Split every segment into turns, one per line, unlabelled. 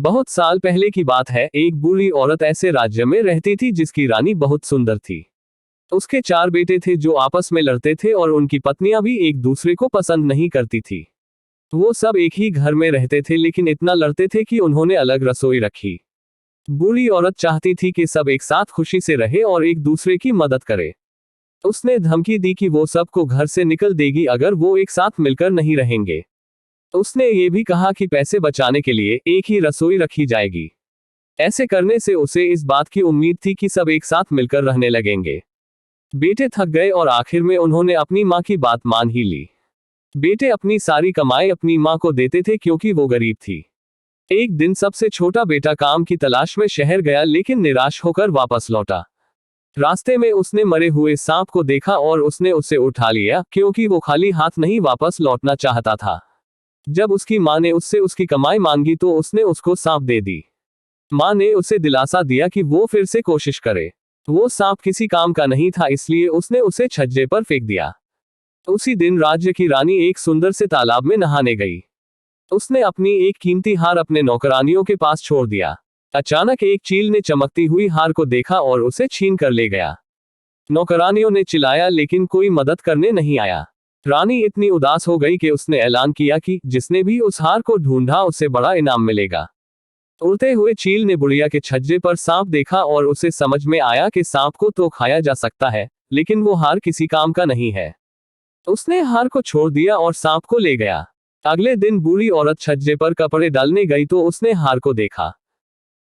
बहुत साल पहले की बात है। एक बूढ़ी औरत ऐसे राज्य में रहती थी जिसकी रानी बहुत सुंदर थी। उसके 4 बेटे थे जो आपस में लड़ते थे और उनकी पत्नियां भी एक दूसरे को पसंद नहीं करती थी। वो सब एक ही घर में रहते थे लेकिन इतना लड़ते थे कि उन्होंने अलग रसोई रखी। बूढ़ी औरत चाहती थी कि सब एक साथ खुशी से रहे और एक दूसरे की मदद करे। उसने धमकी दी कि वो सबको घर से निकल देगी अगर वो एक साथ मिलकर नहीं रहेंगे। उसने ये भी कहा कि पैसे बचाने के लिए एक ही रसोई रखी जाएगी। ऐसे करने से उसे इस बात की उम्मीद थी कि सब एक साथ मिलकर रहने लगेंगे। बेटे थक गए और आखिर में उन्होंने अपनी माँ की बात मान ही ली। बेटे अपनी सारी कमाई अपनी माँ को देते थे क्योंकि वो गरीब थी। एक दिन सबसे छोटा बेटा काम की तलाश में शहर गया लेकिन निराश होकर वापस लौटा। रास्ते में उसने मरे हुए सांप को देखा और उसने उसे उठा लिया क्योंकि वो खाली हाथ नहीं वापस लौटना चाहता था। जब उसकी माँ ने उससे उसकी कमाई मांगी तो उसने उसको सांप दे दी। माँ ने उसे दिलासा दिया कि वो फिर से कोशिश करे। वो सांप किसी काम का नहीं था इसलिए उसने उसे छज्जे पर फेंक दिया। उसी दिन राज्य की रानी एक सुंदर से तालाब में नहाने गई। उसने अपनी एक कीमती हार अपने नौकरानियों के पास छोड़ दिया। अचानक एक चील ने चमकती हुई हार को देखा और उसे छीन कर ले गया। नौकरानियों ने चिल्लाया लेकिन कोई मदद करने नहीं आया। रानी इतनी उदास हो गई कि उसने ऐलान किया कि जिसने भी उस हार को ढूंढा उसे बड़ा इनाम मिलेगा। उड़ते हुए चील ने बुढ़िया के छज्जे पर सांप देखा और उसे समझ में आया कि सांप को तो खाया जा सकता है लेकिन वो हार किसी काम का नहीं है। उसने हार को छोड़ दिया और सांप को ले गया। अगले दिन बूढ़ी औरत छज्जे पर कपड़े डालने गई तो उसने हार को देखा।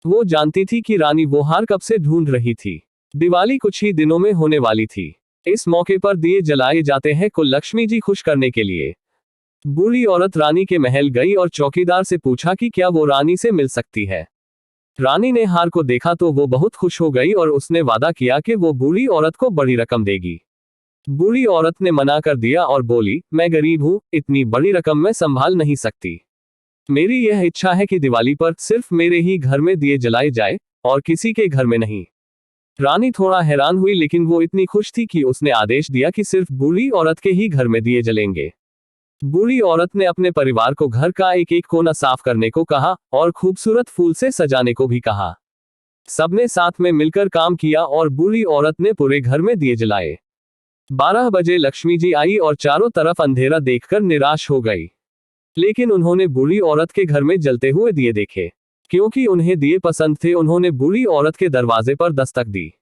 वो जानती थी कि रानी वो हार कब से ढूंढ रही थी। दिवाली कुछ ही दिनों में होने वाली थी। इस मौके पर दिए जलाए जाते हैं को लक्ष्मी जी खुश करने के लिए। बूढ़ी औरत रानी के महल गई और चौकीदार से पूछा कि क्या वो रानी से मिल सकती है। रानी ने हार को देखा तो वो बहुत खुश हो गई और उसने वादा किया कि वो बूढ़ी औरत को बड़ी रकम देगी। बूढ़ी औरत ने मना कर दिया और बोली, मैं गरीब हूँ, इतनी बड़ी रकम मैं संभाल नहीं सकती। मेरी यह इच्छा है कि दिवाली पर सिर्फ मेरे ही घर में दिए जलाए जाए और किसी के घर में नहीं। रानी थोड़ा हैरान हुई लेकिन वो इतनी खुश थी कि उसने आदेश दिया कि सिर्फ बूढ़ी औरत के ही घर में दिए जलेंगे। बूढ़ी औरत ने अपने परिवार को घर का एक एक कोना साफ करने को कहा और खूबसूरत फूल से सजाने को भी कहा। सबने साथ में मिलकर काम किया और बूढ़ी औरत ने पूरे घर में दिए जलाए। 12 बजे लक्ष्मी जी आई और चारों तरफ अंधेरा देखकर निराश हो गई। लेकिन उन्होंने बूढ़ी औरत के घर में जलते हुए दिए देखे। क्योंकि उन्हें दिए पसंद थे उन्होंने बूढ़ी औरत के दरवाजे पर दस्तक दी।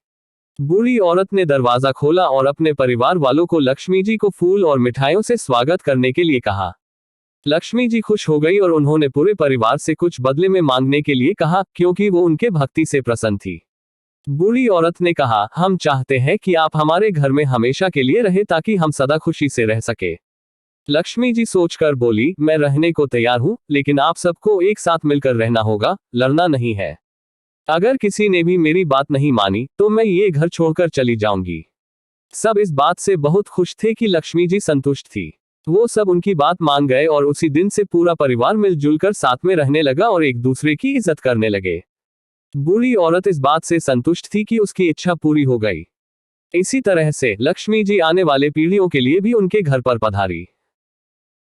बूढ़ी औरत ने दरवाजा खोला और अपने परिवार वालों को लक्ष्मी जी को फूल और मिठाइयों से स्वागत करने के लिए कहा। लक्ष्मी जी खुश हो गई और उन्होंने पूरे परिवार से कुछ बदले में मांगने के लिए कहा क्योंकि वो उनके भक्ति से प्रसन्न थी। बूढ़ी औरत ने कहा, हम चाहते हैं कि आप हमारे घर में हमेशा के लिए रहे ताकि हम सदा खुशी से रह सके। लक्ष्मी जी सोचकर बोली, मैं रहने को तैयार हूँ लेकिन आप सबको एक साथ मिलकर रहना होगा, लड़ना नहीं है। अगर किसी ने भी मेरी बात नहीं मानी तो मैं ये घर छोड़कर चली जाऊंगी। सब इस बात से बहुत खुश थे कि लक्ष्मी जी संतुष्ट थी। वो सब उनकी बात मान गए और उसी दिन से पूरा परिवार मिलजुल कर साथ में रहने लगा और एक दूसरे की इज्जत करने लगे। बूढ़ी औरत इस बात से संतुष्ट थी कि उसकी इच्छा पूरी हो गई। इसी तरह से लक्ष्मी जी आने वाले पीढ़ियों के लिए भी उनके घर पर पधारी।